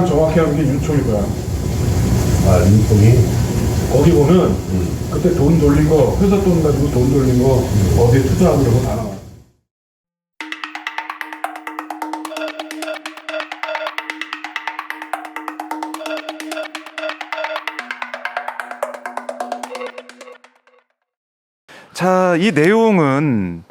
가장 정확히 하는 게 윤총일 거야. 아, 윤통이? 거기 보면 그때 돈 돌린 거, 회사 돈 가지고 돈 돌린 거 어디에 투자하고 이런 거 다 나와. 자, 이 내용은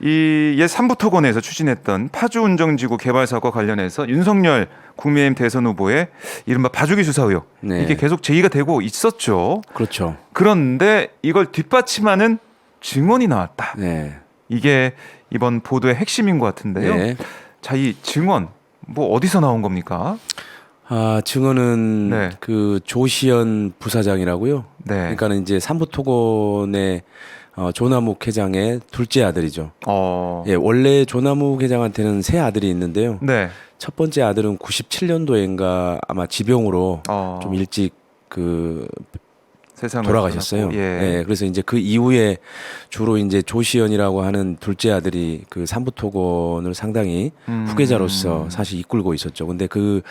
이옛 삼부토건에서 추진했던 파주운정지구 개발 사업과 관련해서 윤석열 국민의힘 대선 후보의 이른바 봐주기 수사 의혹 네. 이게 계속 제기가 되고 있었죠. 그렇죠. 그런데 이걸 뒷받침하는 증언이 나왔다. 네. 이게 이번 보도의 핵심인 것 같은데요. 네. 자, 이 증언 뭐 어디서 나온 겁니까? 아, 증언은 네. 그 조시연 부사장이라고요. 네. 그러니까는 이제 삼부토건의 조남욱 회장의 둘째 아들이죠. 예, 원래 조남욱 회장한테는 세 아들이 있는데요. 네. 첫 번째 아들은 97년도인가 아마 지병으로 좀 일찍 그 세상을 돌아가셨어요. 떠났고, 예. 그래서 이제 그 이후에 주로 이제 조시연이라고 하는 둘째 아들이 그 삼부토건을 상당히 후계자로서 사실 이끌고 있었죠. 근데 그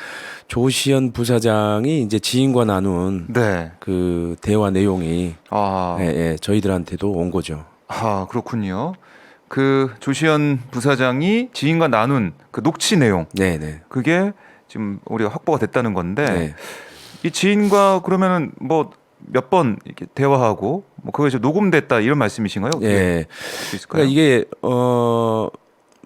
조시연 부사장이 이제 지인과 나눈 네. 그 대화 내용이 아. 저희들한테도 온 거죠. 아, 그렇군요. 그 조시연 부사장이 지인과 나눈 그 녹취 내용 네네. 그게 지금 우리가 확보가 됐다는 건데 네. 이 지인과 그러면은 뭐 몇 번 이렇게 대화하고 뭐 그거 이제 녹음됐다 이런 말씀이신가요? 예. 수 있을까요? 그러니까 이게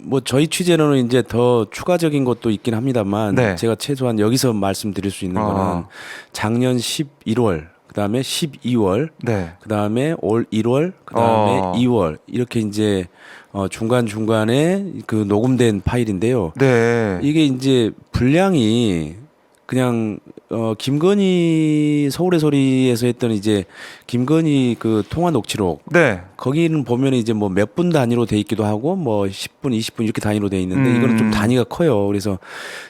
뭐 저희 취재로는 이제 더 추가적인 것도 있긴 합니다만 네. 제가 최소한 여기서 말씀드릴 수 있는 거는 작년 11월 그다음에 12월 네. 그다음에 올 1월 그다음에 2월 이렇게 이제 중간중간에 그 녹음된 파일인데요. 네. 이게 이제 분량이 그냥 김건희 서울의 소리에서 했던 이제 김건희 그 통화 녹취록 네. 거기는 보면 이제 뭐 몇 분 단위로 돼 있기도 하고 뭐 10분, 20분 이렇게 단위로 돼 있는데 이거는 좀 단위가 커요. 그래서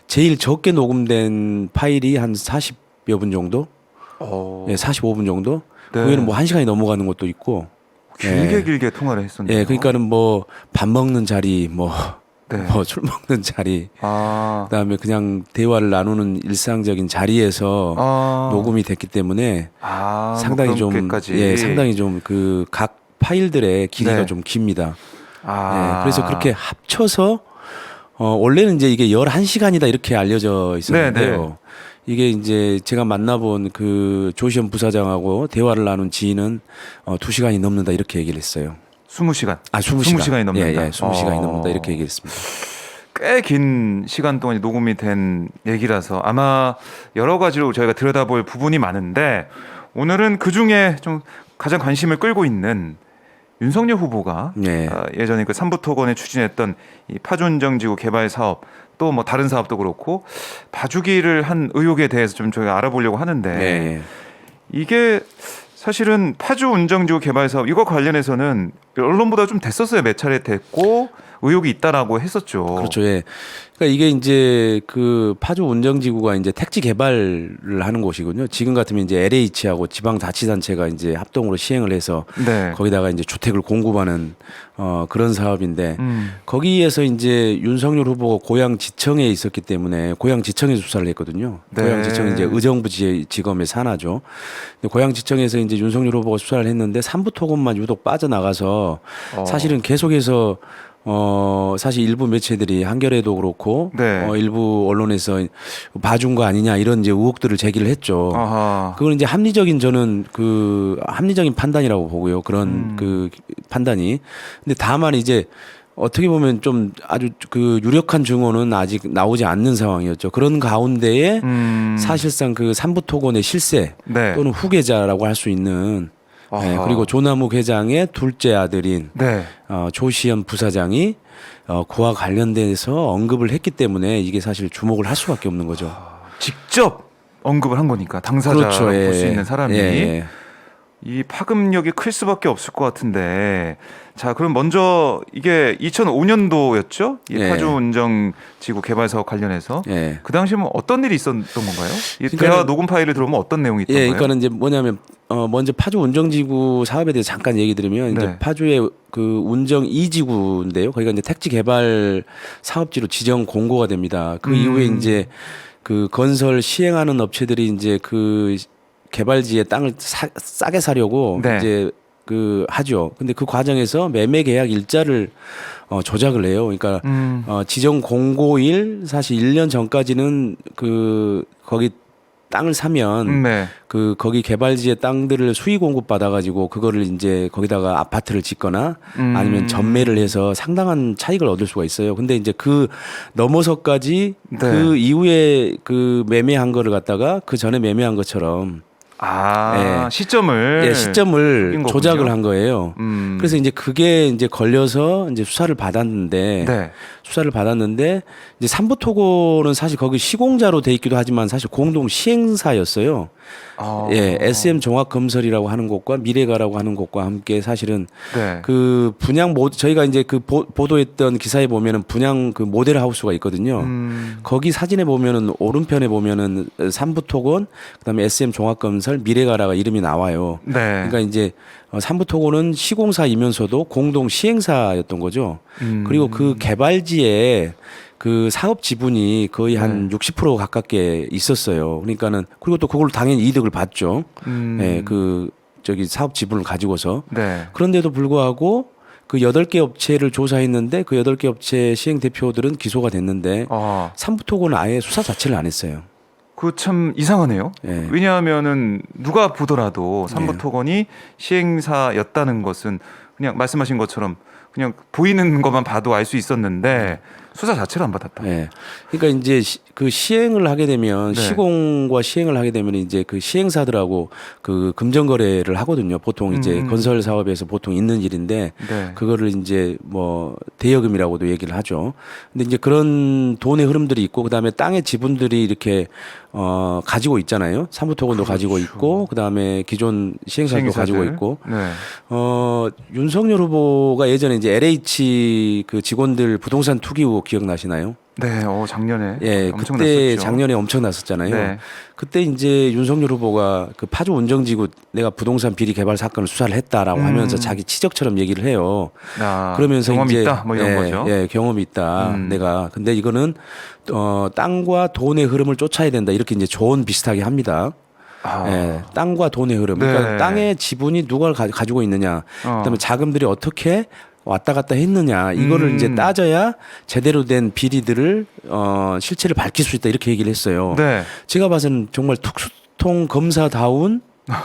제일 적게 녹음된 파일이 한 40여 분 정도? 예, 45분 정도? 네. 그게는 뭐 1시간이 넘어가는 것도 있고. 길게 길게 통화를 했었네요. 예, 그러니까는 뭐 밥 먹는 자리 뭐 네. 술 먹는 자리, 아. 그다음에 그냥 대화를 나누는 일상적인 자리에서 녹음이 됐기 때문에 상당히 뭐 좀 그렇게까지. 상당히 좀 그 각 파일들의 길이가 네. 좀 깁니다. 아. 예, 그래서 그렇게 합쳐서 원래는 이제 이게 11시간이다 이렇게 알려져 있었는데요. 네, 네. 이게 이제 제가 만나본 그 조시연 부사장하고 대화를 나눈 지인은 2시간이 넘는다 이렇게 얘기를 했어요. 20시간. 아, 20시간. 20시간이 넘는다. 예, 예, 20시간이 넘는다 이렇게 얘기했습니다. 꽤 긴 시간 동안 녹음이 된 얘기라서 아마 여러 가지로 저희가 들여다볼 부분이 많은데 오늘은 그 중에 좀 가장 관심을 끌고 있는 윤석열 후보가 네. 예전에 그 삼부토건에 추진했던 이 파주운정지구 개발 사업 또 뭐 다른 사업도 그렇고 봐주기를 한 의혹에 대해서 좀 저희가 알아보려고 하는데 네. 이게 사실은 파주운정지구 개발 사업 이거 관련해서는 언론보다 좀 됐었어요. 몇 차례 됐고 의혹이 있다라고 했었죠. 그렇죠. 예. 그러니까 이게 이제 그 파주 운정지구가 이제 택지 개발을 하는 곳이군요. 지금 같으면 이제 LH하고 지방자치단체가 이제 합동으로 시행을 해서 네. 거기다가 이제 주택을 공급하는 그런 사업인데 거기에서 이제 윤석열 후보가 고양지청에 있었기 때문에 고양지청에서 수사를 했거든요. 네. 고양지청이 이제 의정부지검의 산하죠. 근데 고양지청에서 이제 윤석열 후보가 수사를 했는데 삼부토건만 유독 빠져나가서 사실은 계속해서 사실 일부 매체들이 한겨레도 그렇고 네. 일부 언론에서 봐준 거 아니냐 이런 이제 의혹들을 제기를 했죠. 아하. 그건 이제 합리적인 판단이라고 보고요. 그런 그 판단이. 근데 다만 이제 어떻게 보면 좀 아주 그 유력한 증언은 아직 나오지 않는 상황이었죠. 그런 가운데에 사실상 그 삼부토건의 실세 네. 또는 후계자라고 할 수 있는 네, 그리고 조남욱 회장의 둘째 아들인 네. 조시연 부사장이 그와 관련돼서 언급을 했기 때문에 이게 사실 주목을 할 수밖에 없는 거죠. 직접 언급을 한 거니까 당사자로 그렇죠. 볼 수 있는 사람이 예. 이 파급력이 클 수밖에 없을 것 같은데 자 그럼 먼저 이게 2005년도였죠? 이 예. 파주운정지구 개발 사업 관련해서 예. 그 당시에 어떤 일이 있었던 건가요? 이 그러니까는- 대화 녹음 파일을 들어보면 어떤 내용이 있던 예, 거예요? 그러니까는 이제 뭐냐면 먼저 파주 운정지구 사업에 대해서 잠깐 얘기 드리면 네. 이제 파주의 그 운정 2지구인데요. 거기가 이제 택지 개발 사업지로 지정 공고가 됩니다. 그 이후에 이제 그 건설 시행하는 업체들이 이제 그 개발지에 땅을 싸게 사려고 네. 이제 그 하죠. 근데 그 과정에서 매매 계약 일자를 조작을 해요. 그러니까 지정 공고일 사실 1년 전까지는 그 거기 땅을 사면 네. 그 거기 개발지의 땅들을 수의 공급 받아가지고 그거를 이제 거기다가 아파트를 짓거나 아니면 전매를 해서 상당한 차익을 얻을 수가 있어요. 근데 이제 그 넘어서까지 네. 그 이후에 그 매매한 거를 갖다가 그 전에 매매한 것처럼 아, 예. 시점을 예, 시점을 거군요. 조작을 한 거예요. 그래서 이제 그게 이제 걸려서 이제 수사를 받았는데 네. 이제 삼부토고는 사실 거기 시공자로 돼 있기도 하지만 사실 공동 시행사였어요. 예, SM 종합건설이라고 하는 곳과 미래가라고 하는 곳과 함께 사실은 네. 그 분양 저희가 이제 그 보도했던 기사에 보면은 분양 그 모델 하우스가 있거든요. 거기 사진에 보면은 오른편에 보면은 삼부토건 그다음에 SM 종합건설 미래가라가 이름이 나와요. 네. 그러니까 이제 삼부토고는 시공사이면서도 공동 시행사였던 거죠. 그리고 그 개발지에 그 사업 지분이 거의 한 60% 가깝게 있었어요. 그러니까는 그리고 또 그걸로 당연히 이득을 봤죠. 예, 그 저기 사업 지분을 가지고서. 네. 그런데도 불구하고 그 8개 업체를 조사했는데 그 8개 업체 시행 대표들은 기소가 됐는데 삼부토고는 아예 수사 자체를 안 했어요. 그 참 이상하네요. 예. 왜냐하면은 누가 보더라도 삼부토건이 시행사였다는 것은 그냥 말씀하신 것처럼 그냥 보이는 것만 봐도 알 수 있었는데 수사 자체를 안 받았다. 예. 그러니까 이제 그 시행을 하게 되면 네. 시공과 시행을 하게 되면 이제 그 시행사들하고 그 금전 거래를 하거든요. 보통 이제 건설 사업에서 보통 있는 일인데 네. 그거를 이제 뭐 대여금이라고도 얘기를 하죠. 근데 이제 그런 돈의 흐름들이 있고 그다음에 땅의 지분들이 이렇게 가지고 있잖아요. 삼부토건도 가지고 있고 그다음에 기존 시행사도 가지고 있고 네. 윤석열 후보가 예전에 이제 LH 그 직원들 부동산 투기 의혹 기억나시나요? 네. 작년에 예, 엄청 그때 났었죠. 작년에 엄청 났었잖아요. 네. 그때 이제 윤석열 후보가 그 파주 운정지구 내가 부동산 비리 개발 사건을 수사를 했다라고 하면서 자기 치적처럼 얘기를 해요. 그러면서 경험이 이제 있다 뭐 이런 거죠. 예, 경험이 있다. 내가 근데 이거는 땅과 돈의 흐름을 쫓아야 된다. 이렇게 이제 조언 비슷하게 합니다. 예, 땅과 돈의 흐름. 그러니까 네. 땅의 지분이 누가 가지고 있느냐. 그다음에 자금들이 어떻게 왔다 갔다 했느냐 이거를 이제 따져야 제대로 된 비리들을 실체를 밝힐 수 있다 이렇게 얘기를 했어요. 네. 제가 봐서는 정말 특수통 검사다운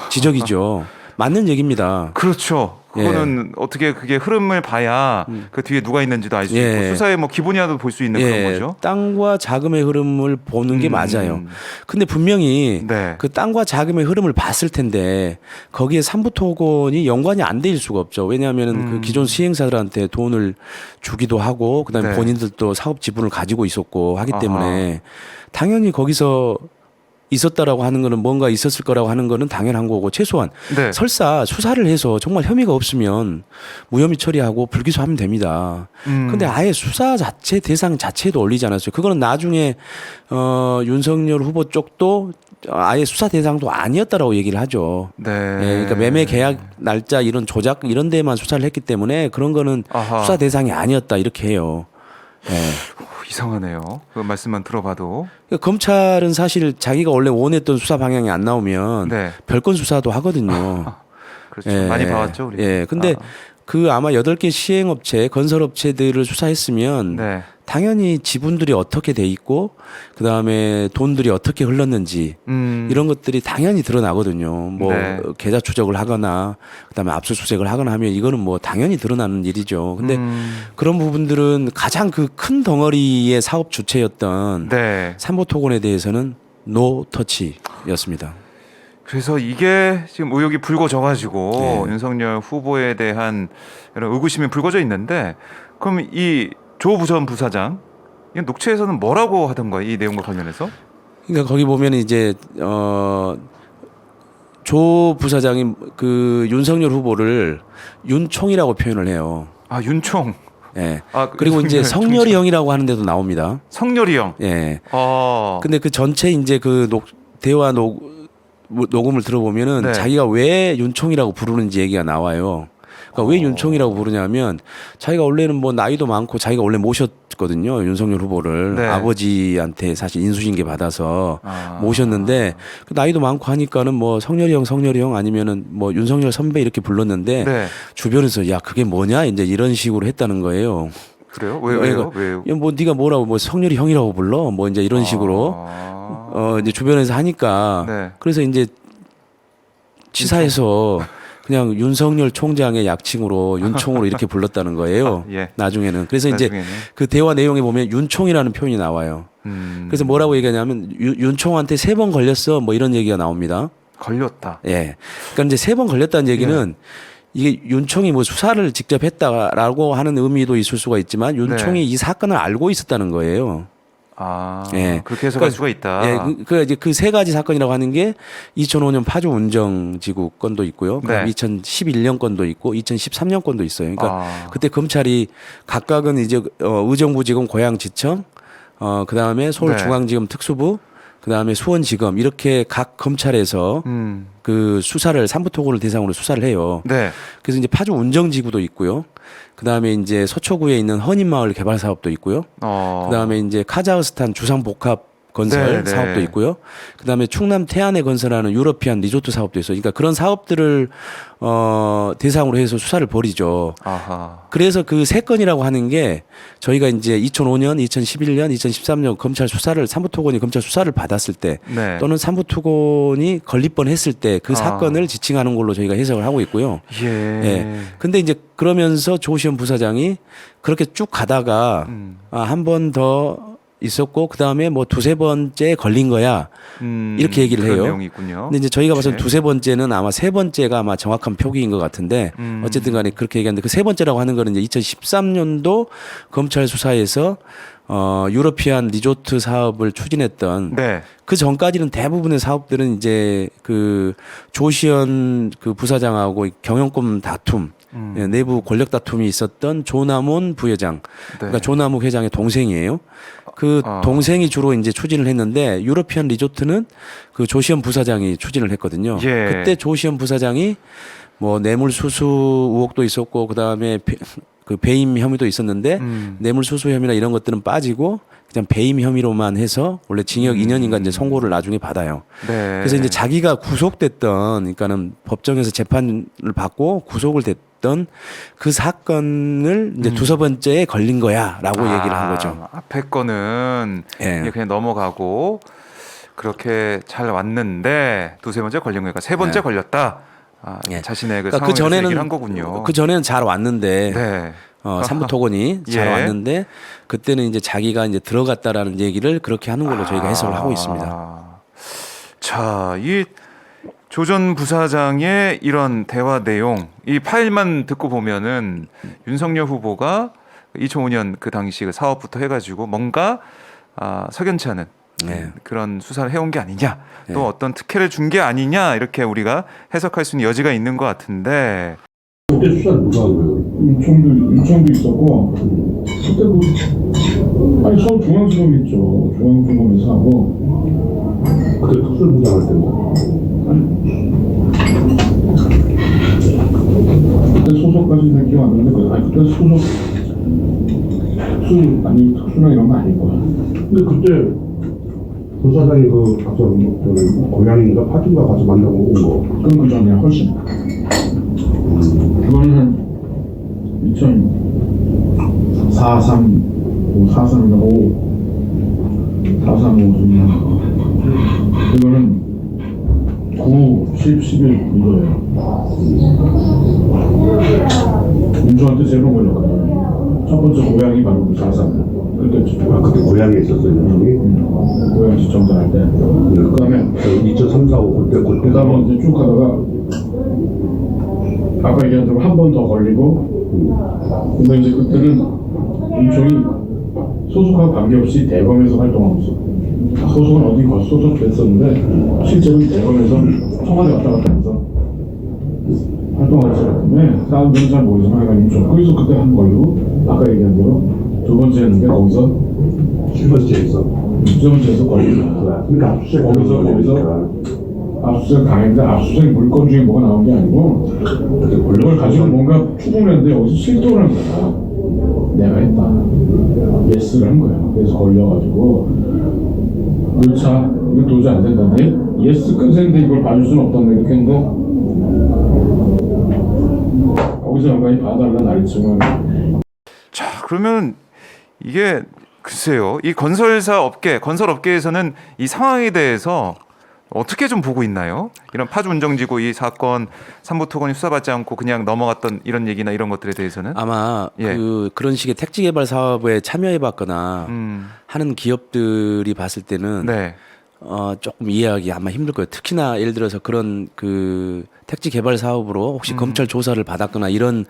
지적이죠. 맞는 얘기입니다. 그렇죠. 그거는 어떻게 그게 흐름을 봐야 그 뒤에 누가 있는지도 알 수 예. 있고 수사의 뭐 기본이라도 볼 수 있는 그런 거죠. 땅과 자금의 흐름을 보는 게 맞아요. 근데 분명히 네. 그 땅과 자금의 흐름을 봤을 텐데 거기에 삼부토건이 연관이 안 될 수가 없죠. 왜냐하면 그 기존 시행사들한테 돈을 주기도 하고 그다음에 네. 본인들도 사업 지분을 가지고 있었고 하기 때문에 당연히 거기서 있었다라고 하는 거는 뭔가 있었을 거라고 하는 거는 당연한 거고 최소한 네. 설사 수사를 해서 정말 혐의가 없으면 무혐의 처리하고 불기소하면 됩니다. 근데 아예 수사 자체 대상 자체도 올리지 않았어요. 그거는 나중에 윤석열 후보 쪽도 아예 수사 대상도 아니었다라고 얘기를 하죠. 네. 예, 그러니까 매매 계약 날짜 이런 조작 이런 데만 수사를 했기 때문에 그런 거는 수사 대상이 아니었다 이렇게 해요. 예. 이상하네요. 그 말씀만 들어봐도. 그러니까 검찰은 사실 자기가 원래 원했던 수사 방향이 안 나오면 네. 별건 수사도 하거든요. 그렇죠. 예. 많이 봐왔죠, 우리. 예. 근데 그 아마 8개 시행업체, 건설업체들을 수사했으면 네. 당연히 지분들이 어떻게 돼 있고 그다음에 돈들이 어떻게 흘렀는지 이런 것들이 당연히 드러나거든요. 뭐 네. 계좌 추적을 하거나 그다음에 압수수색을 하거나 하면 이거는 뭐 당연히 드러나는 일이죠. 근데 그런 부분들은 가장 그 큰 덩어리의 사업 주체였던 네. 삼부토건에 대해서는 노 터치였습니다. 그래서 이게 지금 의혹이 불거져가지고 네. 윤석열 후보에 대한 이런 의구심이 불거져 있는데 그럼 이 조 전 부사장 이 녹취에서는 뭐라고 하던가요? 이 내용과 관련해서? 그러니까 거기 보면 이제 조 부사장이 그 윤석열 후보를 윤총이라고 표현을 해요. 아 윤총. 예. 아, 그리고 이제 성렬이 형이라고 하는 데도 나옵니다. 성렬이 형. 예. 아. 근데 그 전체 이제 그 대화 녹음을 들어보면은 네. 자기가 왜 윤총이라고 부르는지 얘기가 나와요. 그러니까 왜 윤총이라고 부르냐면 자기가 원래는 뭐 나이도 많고 자기가 원래 모셨거든요. 윤석열 후보를 네. 아버지한테 사실 인수신계 받아서 아. 모셨는데 그 나이도 많고 하니까는 뭐 성렬이 형 아니면은 뭐 윤석열 선배 이렇게 불렀는데 네. 주변에서 야 그게 뭐냐 이제 이런 식으로 했다는 거예요. 그래요? 왜요? 야, 뭐 네가 뭐라고 뭐 성렬이 형이라고 불러 뭐 이제 이런 식으로 이제 주변에서 하니까 네. 그래서 이제 치사해서 그냥 윤석열 총장의 약칭으로 윤총으로 이렇게 불렀다는 거예요. 예. 나중에는. 그래서 이제 나중에는. 그 대화 내용에 보면 윤총이라는 표현이 나와요. 그래서 뭐라고 얘기하냐면 윤총한테 3번 걸렸어 뭐 이런 얘기가 나옵니다. 걸렸다. 예. 그러니까 이제 3번 걸렸다는 얘기는 이게 윤총이 뭐 수사를 직접 했다라고 하는 의미도 있을 수가 있지만 윤총이 네. 이 사건을 알고 있었다는 거예요. 아, 예. 그렇게 해석할 그러니까, 수가 있다. 예, 그 이제 그 3가지 사건이라고 하는 게 2005년 파주 운정지구 건도 있고요. 그다음 네. 2011년 건도 있고 2013년 건도 있어요. 그러니까 아. 그때 검찰이 각각은 이제 의정부지검 고양지청, 그다음에 서울중앙지검 특수부, 그다음에 수원지검 이렇게 각 검찰에서 그 수사를 삼부토고를 대상으로 수사를 해요. 네. 그래서 이제 파주 운정지구도 있고요. 그다음에 이제 서초구에 있는 헌인마을 개발 사업도 있고요. 그다음에 이제 카자흐스탄 주상복합 건설 네, 사업도 네. 있고요. 그다음에 충남 태안에 건설하는 유러피안 리조트 사업도 있어요. 그러니까 그런 사업들을 대상으로 해서 수사를 벌이죠. 아하. 그래서 그 3건이라고 하는 게 저희가 이제 2005년, 2011년, 2013년 검찰 수사를 삼부토건이 검찰 수사를 받았을 때 네. 또는 삼부토건이 걸릴 뻔했을 때 그 아. 사건을 지칭하는 걸로 저희가 해석을 하고 있고요. 예. 예. 근데 이제 그러면서 조시현 부사장이 그렇게 쭉 가다가 한 번 더 있었고 그다음에 뭐 2-3번째 걸린 거야. 이렇게 얘기를 그런 해요. 내용이 있군요. 근데 이제 저희가 봐서는 네. 2-3번째는 아마 3번째가 아마 정확한 표기인 것 같은데 어쨌든 간에 그렇게 얘기하는데 그 3번째라고 하는 거는 이제 2013년도 검찰 수사에서 유러피안 리조트 사업을 추진했던 네. 그 전까지는 대부분의 사업들은 이제 그 조시현 그 부사장하고 경영권 다툼 예, 내부 권력 다툼이 있었던 조남원 부회장, 그러니까 조남욱 회장의 동생이에요. 그 동생이 주로 이제 추진을 했는데 유러피안 리조트는 그 조시현 부사장이 추진을 했거든요. 예. 그때 조시현 부사장이 뭐 뇌물 수수 의혹도 있었고 그다음에 그 배임 혐의도 있었는데 뇌물 수수 혐의나 이런 것들은 빠지고 그냥 배임 혐의로만 해서 원래 징역 2년인가 이제 선고를 나중에 받아요. 네. 그래서 이제 자기가 구속됐던 그러니까는 법정에서 재판을 받고 구속을 됐던 그 사건을 이제 2번째에 걸린 거야라고 얘기를 한 거죠. 앞에 거는 예. 이게 그냥 넘어가고 그렇게 잘 왔는데 2-3번째 걸린 거니까 3번째 네. 걸렸다. 예. 자신의 그 그러니까 상황에서 얘기를 한 거군요. 그 전에는 잘 왔는데 네. 삼부토건이 잘 예. 왔는데 그때는 이제 자기가 이제 들어갔다라는 얘기를 그렇게 하는 걸로 저희가 해석을 하고 있습니다. 자, 이 조 전 부사장의 이런 대화 내용, 이 파일만 듣고 보면은 윤석열 후보가 2005년 그 당시 그 사업부터 해가지고 뭔가 석연치 않은 네. 그런 수사를 해온 게 아니냐, 또 네. 어떤 특혜를 준 게 아니냐 이렇게 우리가 해석할 수 있는 여지가 있는 것 같은데. 그때 수사를 누가 한 거예요? 윤총도 있었고 그때 아니 서울중앙지검 있죠. 중앙지검에서 하고 그때 특수부장 할 때인가? 그때 소속까지는 기억 안 나는데 아니 그때 소속 특수나 이런 거 아닐 거야. 근데 그때 부사장이 그 가서 고향인가 파주인가 가서 만나고 온 거. 그건 그 전이야 훨씬. 그거는 한 2004, 3, 4, 3이나 5, 4, 3, 5, 이거는 9, 10, 11 이거예요. 윤주한테 3번 걸렸거든. 첫 번째 고향이 바로 그 4, 3. 그때 그때 고향에 있었어요, 형이. 고향 지청장 할 때. 그 다음에 2003, 4, 5 그 다음에 이제 쭉 하다가 아까 얘기한 대로 한 번 더 걸리고 근데 이제 그때는 윤총이 소속하고 관계없이 대검에서 활동하고 있어. 소속은 어디 소속됐었는데 실제로는 대검에서 청와대 왔다 갔다 해서 활동하고 있었는데 사람들은 잘 모르지만 약간 윤총 거기서 그때 한 걸리고 아까 얘기한 대로 2번째 했는데 거기서 7번째에서 7번째에서 걸리고 그러니까 압수수색 거기서 압수수색 당했는데 압수수색 물건 중에 뭐가 나온 게 아니고 그걸 가지고 뭔가 추궁을 했는데 여기서 실도를 한 거야. 내가 했다. 예스를 한 거예요. 그래서 걸려가지고 차 이거 도저히 안 된다. 예스 끝인데 이걸 봐줄 수는 없다. 이렇게 했는데 거기서 양반이 봐달라 난리치면 자, 그러면 이게 글쎄요. 이 건설 업계에서는 이 상황에 대해서 어떻게 좀 보고 있나요? 이런 파주 운정지구 이 사건 삼부토건이 수사받지 않고 그냥 넘어갔던 이런 얘기나 이런 것들에 대해서는 아마 예. 그런 식의 택지 개발 사업에 참여해봤거나 하는 기업들이 봤을 때는 네. 조금 이해하기 아마 힘들 거예요. 특히나 예를 들어서 그런 그 택지 개발 사업으로 혹시 검찰 조사를 받았거나 이런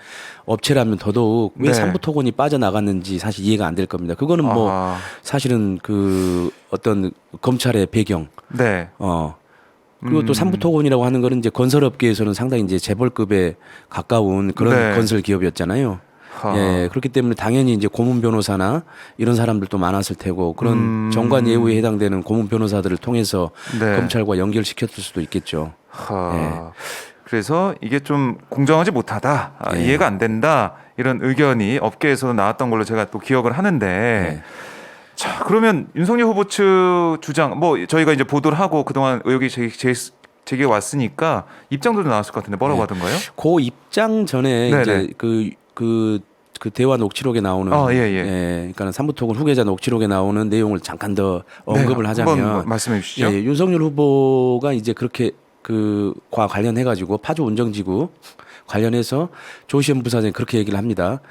업체라면 더더욱 왜 네. 삼부토건이 빠져나갔는지 사실 이해가 안 될 겁니다. 그거는 뭐 아하. 사실은 그 어떤 검찰의 배경, 네. 그리고 또 삼부토건이라고 하는 거는 이제 건설업계에서는 상당히 이제 재벌급에 가까운 그런 네. 건설 기업이었잖아요. 예, 그렇기 때문에 당연히 이제 고문 변호사나 이런 사람들도 많았을 테고 그런 정관 예우에 해당되는 고문 변호사들을 통해서 네. 검찰과 연결시켰을 수도 있겠죠. 그래서 이게 좀 공정하지 못하다, 네. 이해가 안 된다 이런 의견이 업계에서 나왔던 걸로 제가 또 기억을 하는데. 네. 자, 그러면 윤석열 후보 측 주장, 뭐 저희가 이제 보도를 하고 그동안 의혹이 제기가 왔으니까 입장도 좀 나왔을 것 같은데 뭐라고 하던가요? 그 입장 전에 네네. 이제 그 대화 녹취록에 나오는 그러니까 삼부토건 후계자 녹취록에 나오는 내용을 잠깐 더 언급을 네, 하자면 한번 말씀해 주시죠. 예, 윤석열 후보가 이제 그렇게 그과 관련해 가지고 파주 운정지구 관련해서 조시현 부사장이 그렇게 얘기를 합니다.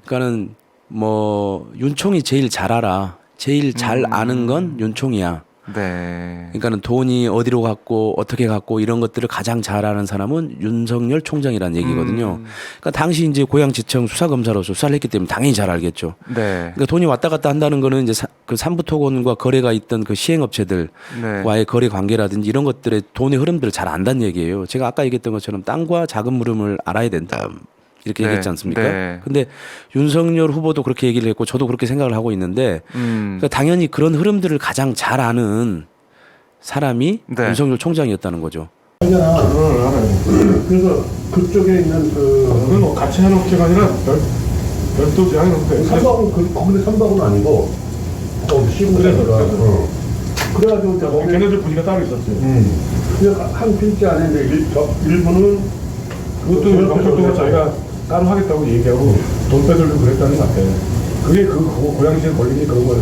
그러니까는 뭐 윤총이 제일 잘 알아. 제일 잘 아는 건 윤총이야. 네. 그러니까는 돈이 어디로 갔고 어떻게 갔고 이런 것들을 가장 잘 아는 사람은 윤석열 총장이라는 얘기거든요. 그러니까 당시 이제 고양지청 수사검사로서 수사를 했기 때문에 당연히 잘 알겠죠. 네. 그러니까 돈이 왔다 갔다 한다는 거는 이제 그 삼부토건과 거래가 있던 그 시행업체들과의 네. 거래 관계라든지 이런 것들의 돈의 흐름들을 잘 안다는 얘기예요. 제가 아까 얘기했던 것처럼 땅과 자금 흐름을 알아야 된다. 이렇게 네. 얘기했지 않습니까? 네. 근데 윤석열 후보도 그렇게 얘기를 했고 저도 그렇게 생각을 하고 있는데 그러니까 당연히 그런 흐름들을 가장 잘 아는 사람이 네. 윤석열 총장이었다는 거죠. 그래서 그쪽에 있는 그건 뭐 같이 하는 업체가 아니라 별도지 하는 업체. 삼박은 거기는 삼박은 아니고 거기 시공사가 그래가지고 이제 거기 걔네들 분위기가 따로 있었지. 그냥 한 필지 안에 이제 일부는 그것도 명철도가 자기가 따로 하겠다고 얘기하고 돈 빼들고 그랬다는 것 같아. 그게 그 고양시에 걸린 게 그런 거야.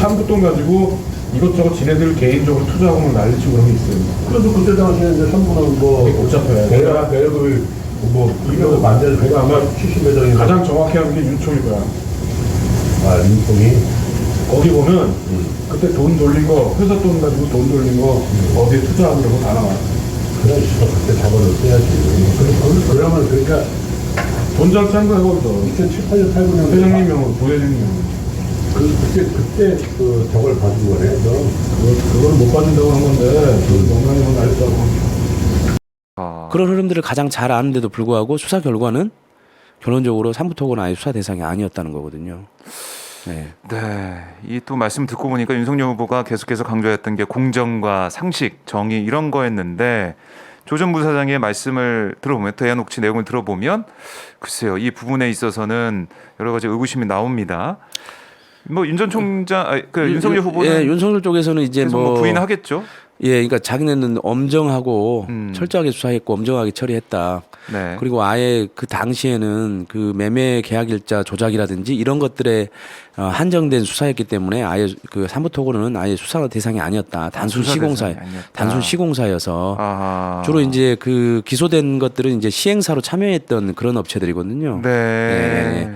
삼부돈 가지고 이것저것 지네들 개인적으로 투자하고 난리치고 그런 게 있어요. 그래서 그때 당시에 이제 3분은 뭐 되게 복잡해. 배를 뭐 이거 만들 배가 아마 70매장이 가장 정확히 하는 게 윤총일 거야. 윤총이 거기 보면 그때 돈 돌린 거, 회사 돈 가지고 돈 돌린 거 어디에 투자하고 이런 거 다 나와. 그래 그때 잡아줬어야지. 그러면 그러니까 돈 잘 짠 거야 거기서. 2007, 8년, 8년 회장님 명으로, 부회장님 명으로. 그때 그 저걸 봐준 거네. 그걸 못 받는다고 한 건데 농간이 뭐 날렸다고. 그런 흐름들을 가장 잘 아는데도 불구하고 수사 결과는 결론적으로 삼부토건은 아예 수사 대상이 아니었다는 거거든요. 네. 네. 이 또 말씀 듣고 보니까 윤석열 후보가 계속해서 강조했던 게 공정과 상식, 정의 이런 거였는데 조 전 부사장의 말씀을 들어보면 대화 녹취 내용을 들어보면 글쎄요. 이 부분에 있어서는 여러 가지 의구심이 나옵니다. 뭐 윤 전 총장, 윤석열 후보는 예, 윤석열 쪽에서는 이제 계속 뭐 부인하겠죠. 예, 그러니까 자기네는 엄정하고 철저하게 수사했고 엄정하게 처리했다. 네. 그리고 아예 그 당시에는 그 매매 계약일자 조작이라든지 이런 것들에 한정된 수사였기 때문에 아예 그 삼부토건은 아예 수사 대상이 아니었다. 단순 수사 시공사, 대상이 아니었다. 단순 시공사여서 아하. 주로 이제 그 기소된 것들은 이제 시행사로 참여했던 그런 업체들이거든요. 네. 예,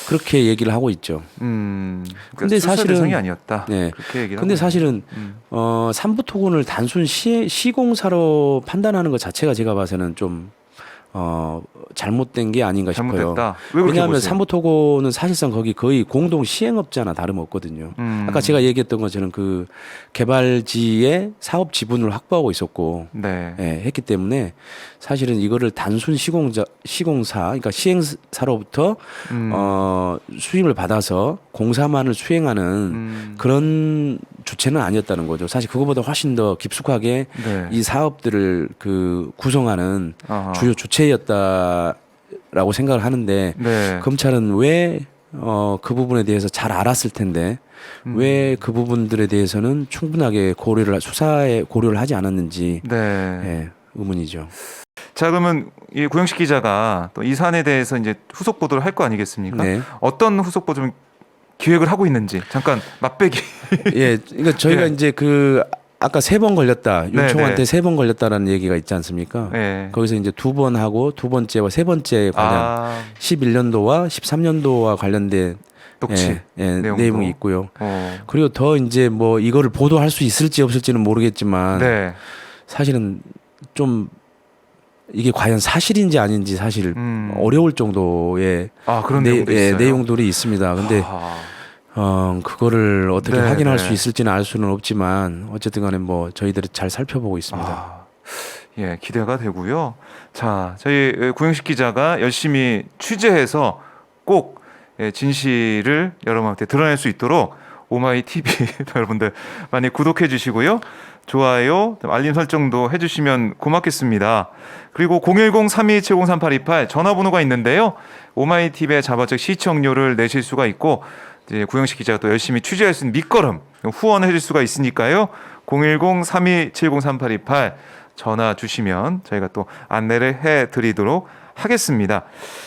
그렇게 얘기를 하고 있죠. 근데 사실은- 대상이 아니었다. 네. 그렇게 얘기를. 근데 하고 사실은 삼부토건을 단순 시공사로 판단하는 것 자체가 제가 봐서는 좀 잘못된 게 아닌가 싶어요. 잘못됐다. 왜 그렇게 왜냐하면 보세요? 삼부토건은 사실상 거기 거의 공동 시행업자나 다름없거든요. 아까 제가 얘기했던 것처럼 그 개발지의 사업 지분을 확보하고 있었고 네. 예, 했기 때문에 사실은 이거를 단순 시공사 그러니까 시행사로부터 수임을 받아서 공사만을 수행하는 그런 주체는 아니었다는 거죠. 사실 그거보다 훨씬 더 깊숙하게 네. 이 사업들을 그 구성하는 아하. 주요 주체였다라고 생각을 하는데 네. 검찰은 왜 그 부분에 대해서 잘 알았을 텐데 왜 그 부분들에 대해서는 충분하게 수사에 고려를 하지 않았는지 네. 예, 의문이죠. 자, 그러면 이 고영식 기자가 또 이 사안에 대해서 이제 후속 보도를 할 거 아니겠습니까? 네. 어떤 후속 보도 좀 기획을 하고 있는지 잠깐 맛배기. 예, 그러니까 저희가 예. 이제 그 아까 3번 걸렸다, 네, 윤총한테 네. 3번 걸렸다라는 얘기가 있지 않습니까? 네. 거기서 이제 2번 하고 2번째와 3번째 관련 아, 11년도와 13년도와 관련된 녹취 내용도. 내용이 있고요. 어. 그리고 더 이제 뭐 이거를 보도할 수 있을지 없을지는 모르겠지만 네. 사실은 좀 이게 과연 사실인지 아닌지 사실 어려울 정도의 아, 그런 내용도 있어요. 내용들이 있습니다. 근데 그거를 어떻게 네, 확인할 네. 수 있을지는 알 수는 없지만 어쨌든 간에 뭐 저희들이 잘 살펴보고 있습니다. 아, 예, 기대가 되고요. 자, 저희 고영식 기자가 열심히 취재해서 꼭 진실을 여러분한테 드러낼 수 있도록 오마이 TV 여러분들 많이 구독해 주시고요. 좋아요, 알림 설정도 해주시면 고맙겠습니다. 그리고 010-3270-3828 전화번호가 있는데요. 오마이 TV의 자발적 시청료를 내실 수가 있고 이제 구영식 기자가 또 열심히 취재할 수 있는 밑거름 후원해 줄 수가 있으니까요. 010-3270-3828 전화 주시면 저희가 또 안내를 해드리도록 하겠습니다.